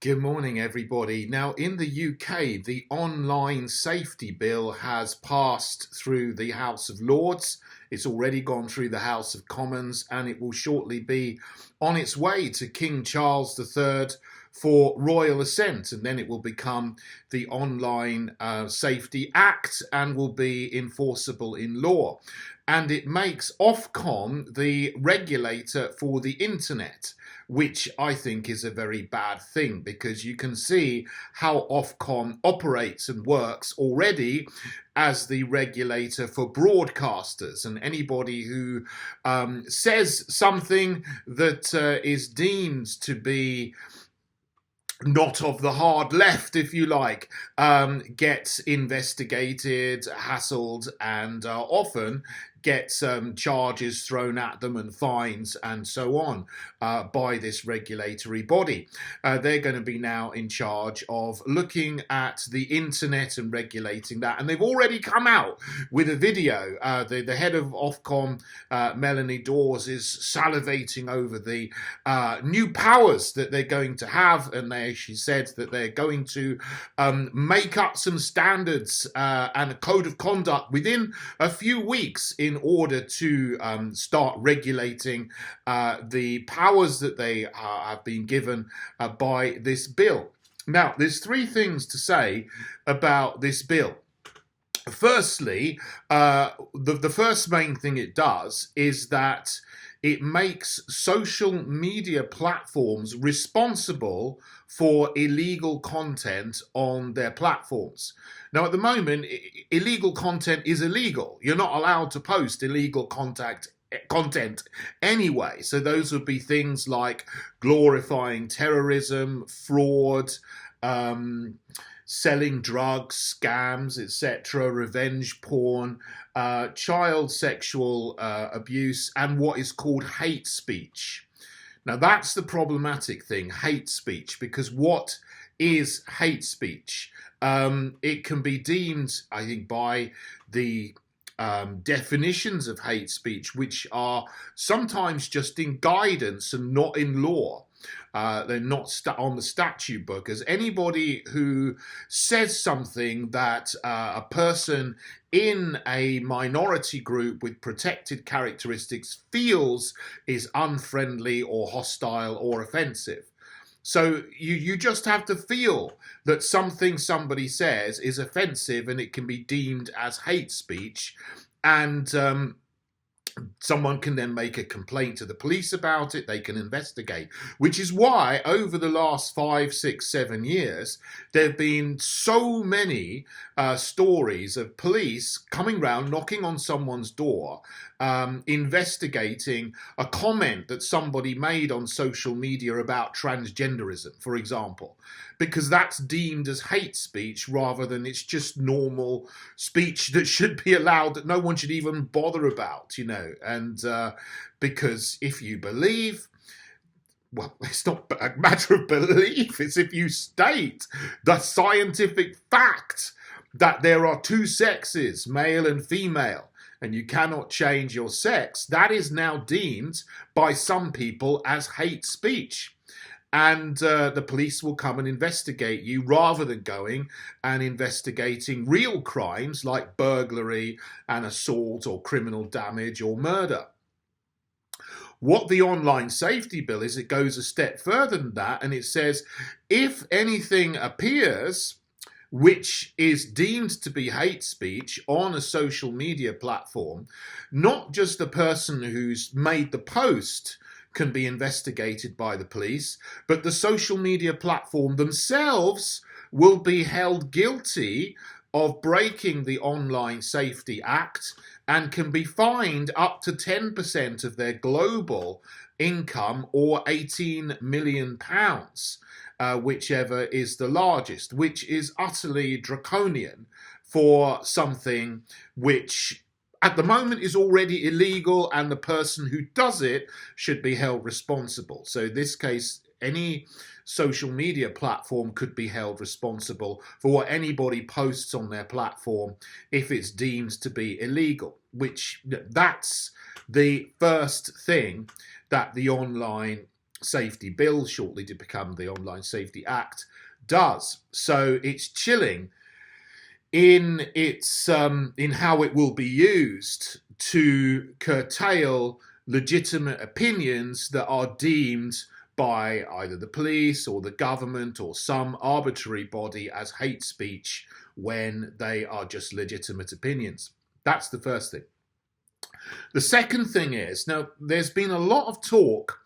Good morning, everybody. Now, in the UK, the online safety bill has passed through the House of Lords. It's already gone through the House of Commons, and it will shortly be on its way to King Charles III for royal assent, and then it will become the Online Safety Act and will be enforceable in law. And it makes Ofcom the regulator for the internet, which I think is a very bad thing, because you can see how Ofcom operates and works already as the regulator for broadcasters, and anybody who says something that is deemed to be not of the hard left, if you like, gets investigated, hassled, and often gets charges thrown at them and fines and so on by this regulatory body. They're going to be now in charge of looking at the internet and regulating that. And they've already come out with a video. The head of Ofcom, Melanie Dawes, is salivating over the new powers that they're going to have. And she said that they're going to make up some standards and a code of conduct within a few weeks in order to start regulating the powers that they have been given by this bill. Now, there's three things to say about this bill. Firstly, the first main thing it does is that it makes social media platforms responsible for illegal content on their platforms. Now, at the moment, illegal content is illegal. You're not allowed to post illegal content anyway. So those would be things like glorifying terrorism, fraud, selling drugs, scams, etc., revenge porn, child sexual abuse, and what is called hate speech. Now, that's the problematic thing, hate speech, because what is hate speech? It can be deemed, I think, by the definitions of hate speech, which are sometimes just in guidance and not in law. They're not on the statute book, as anybody who says something that a person in a minority group with protected characteristics feels is unfriendly or hostile or offensive. So you just have to feel that something somebody says is offensive and it can be deemed as hate speech, and someone can then make a complaint to the police about it. They can investigate, which is why over the last 5, 6, 7 years, there have been so many stories of police coming round, knocking on someone's door, investigating a comment that somebody made on social media about transgenderism, for example, because that's deemed as hate speech rather than it's just normal speech that should be allowed, that no one should even bother about, and because if you believe, well, it's not a matter of belief, it's if you state the scientific fact that there are two sexes, male and female, and you cannot change your sex, that is now deemed by some people as hate speech. And the police will come and investigate you rather than going and investigating real crimes like burglary and assault or criminal damage or murder. What the online safety bill is, it goes a step further than that, and it says if anything appears which is deemed to be hate speech on a social media platform, not just the person who's made the post can be investigated by the police, but the social media platform themselves will be held guilty of breaking the Online Safety Act and can be fined up to 10% of their global income, or £18 million, whichever is the largest, which is utterly draconian for something which at the moment is already illegal, and the person who does it should be held responsible. So in this case, any social media platform could be held responsible for what anybody posts on their platform if it's deemed to be illegal, which that's the first thing that the Online Safety Bill, shortly to become the Online Safety Act, does. So it's chilling in its in how it will be used to curtail legitimate opinions that are deemed by either the police or the government or some arbitrary body as hate speech when they are just legitimate opinions. That's the first thing. The second thing is, now there's been a lot of talk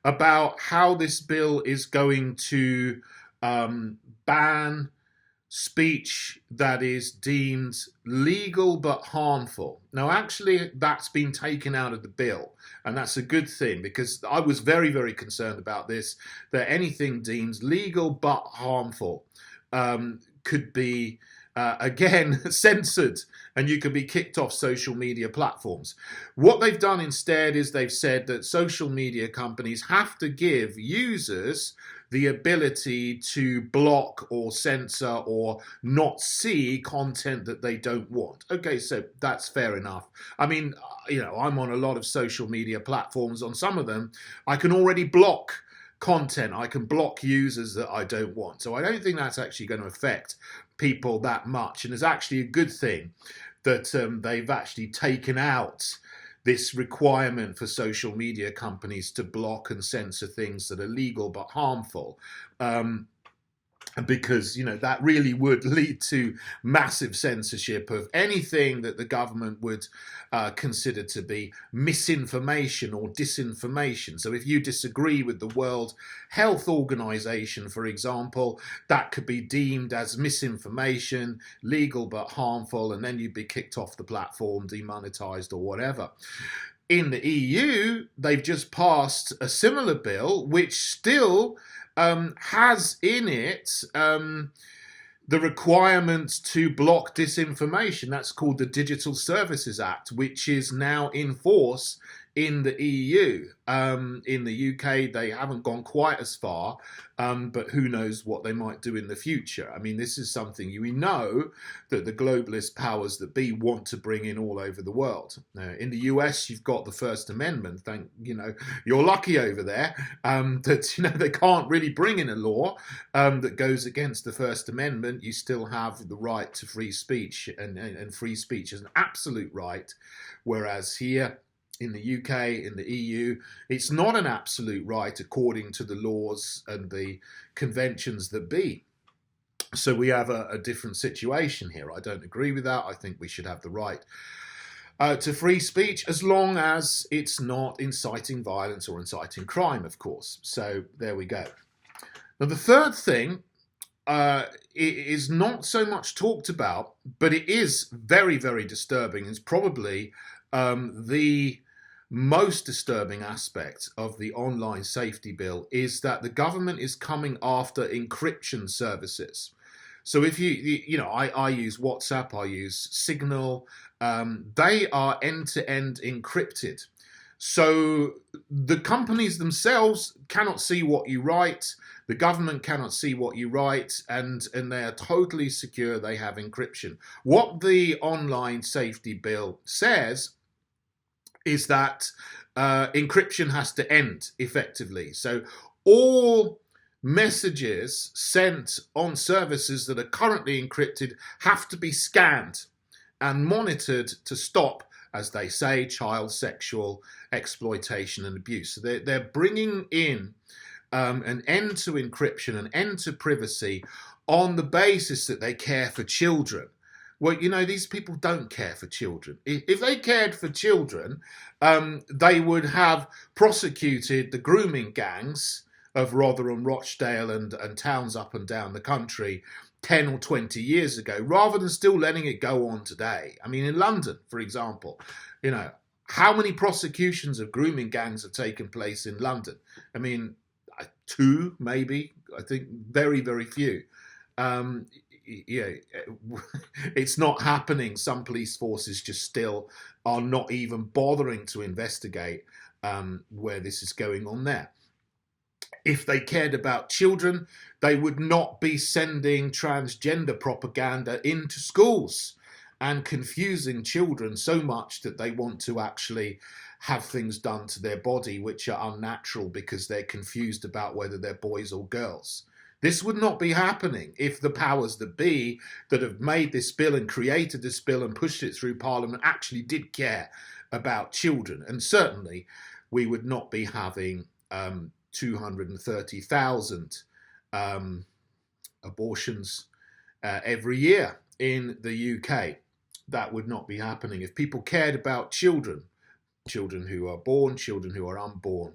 about how this bill is going to ban speech that is deemed legal but harmful. Now, actually, that's been taken out of the bill, and that's a good thing, because I was very, very concerned about this, that anything deemed legal but harmful could be again censored, and you could be kicked off social media platforms. What they've done instead is they've said that social media companies have to give users the ability to block or censor or not see content that they don't want. Okay, so that's fair enough. I mean, you know, I'm on a lot of social media platforms. On some of them, I can already block content. I can block users that I don't want. So I don't think that's actually going to affect people that much. And it's actually a good thing that they've actually taken out this requirement for social media companies to block and censor things that are legal but harmful. Because, you know, that really would lead to massive censorship of anything that the government would consider to be misinformation or disinformation. So if you disagree with the World Health Organization, for example, that could be deemed as misinformation, legal but harmful, and then you'd be kicked off the platform, demonetized or whatever. In the EU, they've just passed a similar bill, which still has in it the requirement to block disinformation. That's called the Digital Services Act, which is now in force in the EU. In the UK, they haven't gone quite as far, but who knows what they might do in the future. I mean, this is something we know that the globalist powers that be want to bring in all over the world. In the US, you've got the First Amendment. You're lucky over there that they can't really bring in a law that goes against the First Amendment. You still have the right to free speech, and free speech is an absolute right, whereas here in the UK, in the EU, it's not an absolute right according to the laws and the conventions that be. So we have a different situation here. I don't agree with that. I think we should have the right to free speech, as long as it's not inciting violence or inciting crime, of course. So there we go. Now, the third thing it is not so much talked about, but it is very, very disturbing. It's probably the most disturbing aspect of the online safety bill is that the government is coming after encryption services. So if I use WhatsApp, I use Signal, they are end-to-end encrypted. So the companies themselves cannot see what you write, the government cannot see what you write, and they are totally secure. They have encryption. What the online safety bill says is that encryption has to end effectively. So all messages sent on services that are currently encrypted have to be scanned and monitored to stop, as they say, child sexual exploitation and abuse. So they're bringing in an end to encryption, an end to privacy, on the basis that they care for children. Well, these people don't care for children. If they cared for children, they would have prosecuted the grooming gangs of Rotherham, Rochdale and towns up and down the country 10 or 20 years ago, rather than still letting it go on today. I mean, in London, for example, how many prosecutions of grooming gangs have taken place in London? I mean, 2, maybe. I think very, very few. It's not happening. Some police forces just still are not even bothering to investigate where this is going on there. If they cared about children, they would not be sending transgender propaganda into schools and confusing children so much that they want to actually have things done to their body which are unnatural because they're confused about whether they're boys or girls. This would not be happening if the powers that be that have made this bill and created this bill and pushed it through Parliament actually did care about children. And certainly we would not be having 230,000 abortions every year in the UK. That would not be happening if people cared about children who are born, children who are unborn.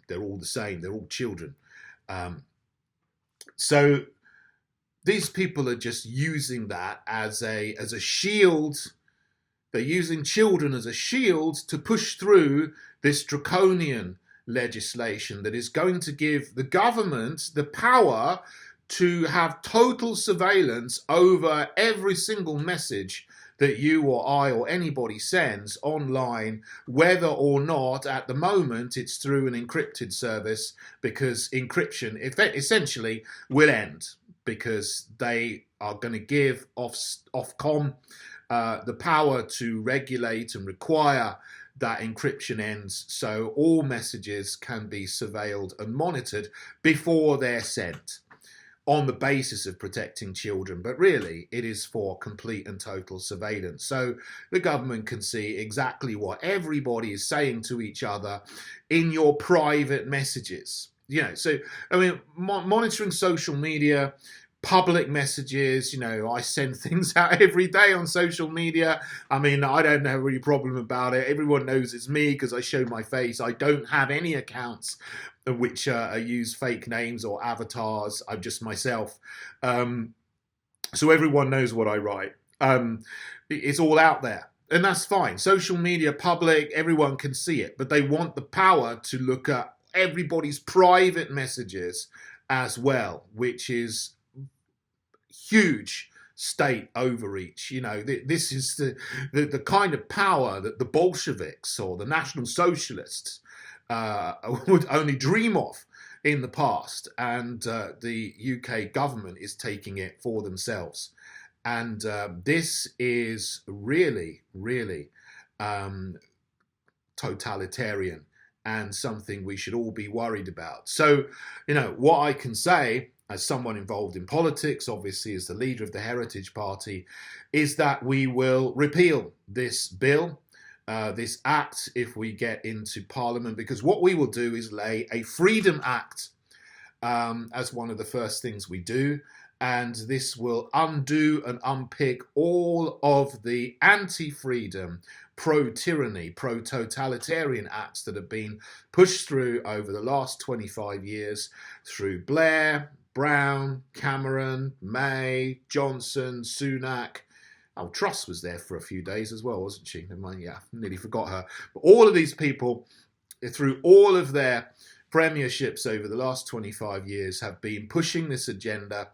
They're all the same. They're all children. So these people are just using that as a shield. They're using children as a shield to push through this draconian legislation that is going to give the government the power to have total surveillance over every single message that you or I or anybody sends online, whether or not at the moment it's through an encrypted service, because encryption essentially will end because they are going to give Ofcom the power to regulate and require that encryption ends, so all messages can be surveilled and monitored before they're sent, on the basis of protecting children, but really it is for complete and total surveillance. So the government can see exactly what everybody is saying to each other in your private messages. So I mean, monitoring social media, public messages, I send things out every day on social media. I mean, I don't have any problem about it. Everyone knows it's me because I show my face. I don't have any accounts which use fake names or avatars. I'm just myself. So everyone knows what I write. It's all out there. And that's fine. Social media, public, everyone can see it. But they want the power to look at everybody's private messages as well, which is huge state overreach. This is the kind of power that the Bolsheviks or the National Socialists would only dream of in the past, and the UK government is taking it for themselves. And this is really, really totalitarian and something we should all be worried about. So, what I can say as someone involved in politics, obviously as the leader of the Heritage Party, is that we will repeal this bill, this act, if we get into Parliament, because what we will do is lay a Freedom Act as one of the first things we do, and this will undo and unpick all of the anti-freedom, pro-tyranny, pro-totalitarian acts that have been pushed through over the last 25 years through Blair, Brown, Cameron, May, Johnson, Sunak. Oh, Truss was there for a few days as well, wasn't she? Yeah, nearly forgot her. But all of these people, through all of their premierships over the last 25 years, have been pushing this agenda,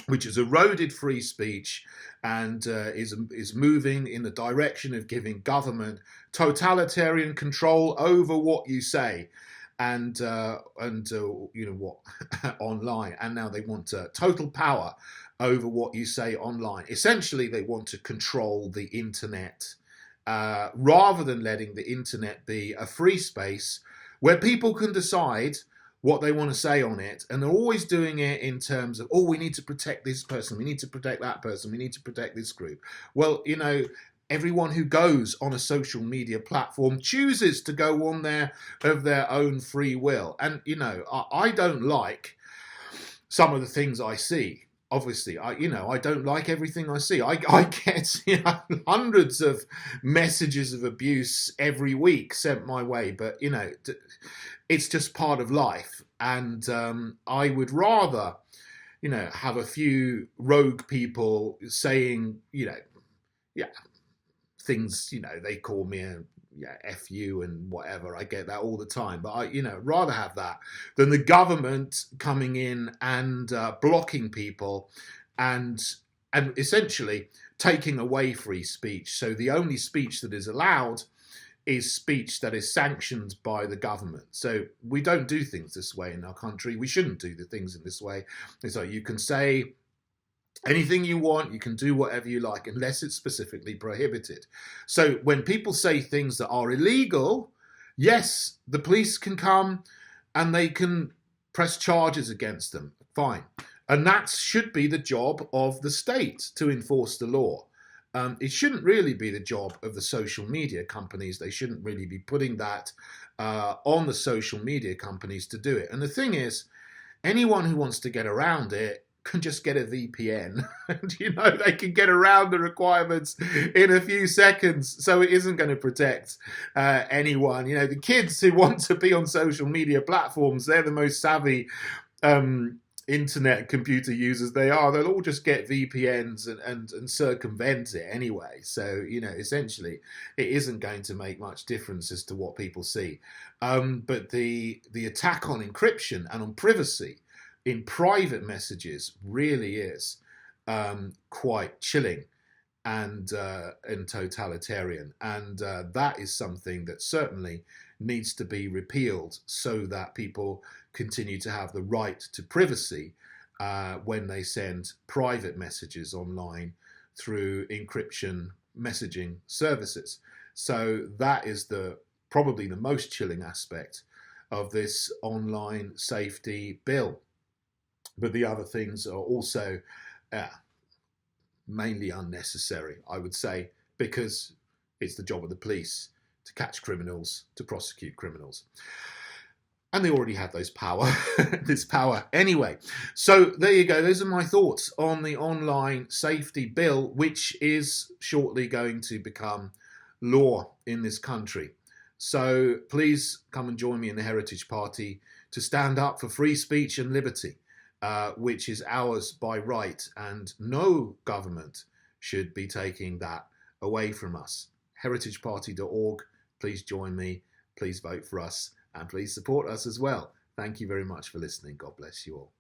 which has eroded free speech and is moving in the direction of giving government totalitarian control over what you say and what online. And now they want total power over what you say online. Essentially, they want to control the internet rather than letting the internet be a free space where people can decide what they want to say on it. And they're always doing it in terms of, we need to protect this person, we need to protect that person, we need to protect this group. Well, everyone who goes on a social media platform chooses to go on there of their own free will. And, I don't like some of the things I see. Obviously, I don't like everything I see. I get hundreds of messages of abuse every week sent my way, but it's just part of life. And I would rather, have a few rogue people saying, things, they call me a F you and whatever. I get that all the time. But I, rather have that than the government coming in and blocking people and essentially taking away free speech. So the only speech that is allowed is speech that is sanctioned by the government. So we don't do things this way in our country. We shouldn't do the things in this way. So you can say Anything you want, you can do whatever you like, unless it's specifically prohibited. So when people say things that are illegal, yes, the police can come and they can press charges against them. Fine. And that should be the job of the state, to enforce the law. It shouldn't really be the job of the social media companies. They shouldn't really be putting that on the social media companies to do it. And the thing is, anyone who wants to get around it can just get a VPN. And, they can get around the requirements in a few seconds. So it isn't going to protect anyone. The kids who want to be on social media platforms, they're the most savvy internet computer users they are. They'll all just get VPNs and circumvent it anyway. So, essentially, it isn't going to make much difference as to what people see. But the attack on encryption and on privacy in private messages really is quite chilling and totalitarian. And that is something that certainly needs to be repealed, so that people continue to have the right to privacy when they send private messages online through encryption messaging services. So that is probably the most chilling aspect of this online safety bill. But the other things are also mainly unnecessary, I would say, because it's the job of the police to catch criminals, to prosecute criminals. And they already have this power anyway. So there you go. Those are my thoughts on the online safety bill, which is shortly going to become law in this country. So please come and join me in the Heritage Party to stand up for free speech and liberty, which is ours by right, and no government should be taking that away from us. heritageparty.org. Please join me. Please vote for us. And please support us as well. Thank you very much for listening. God bless you all.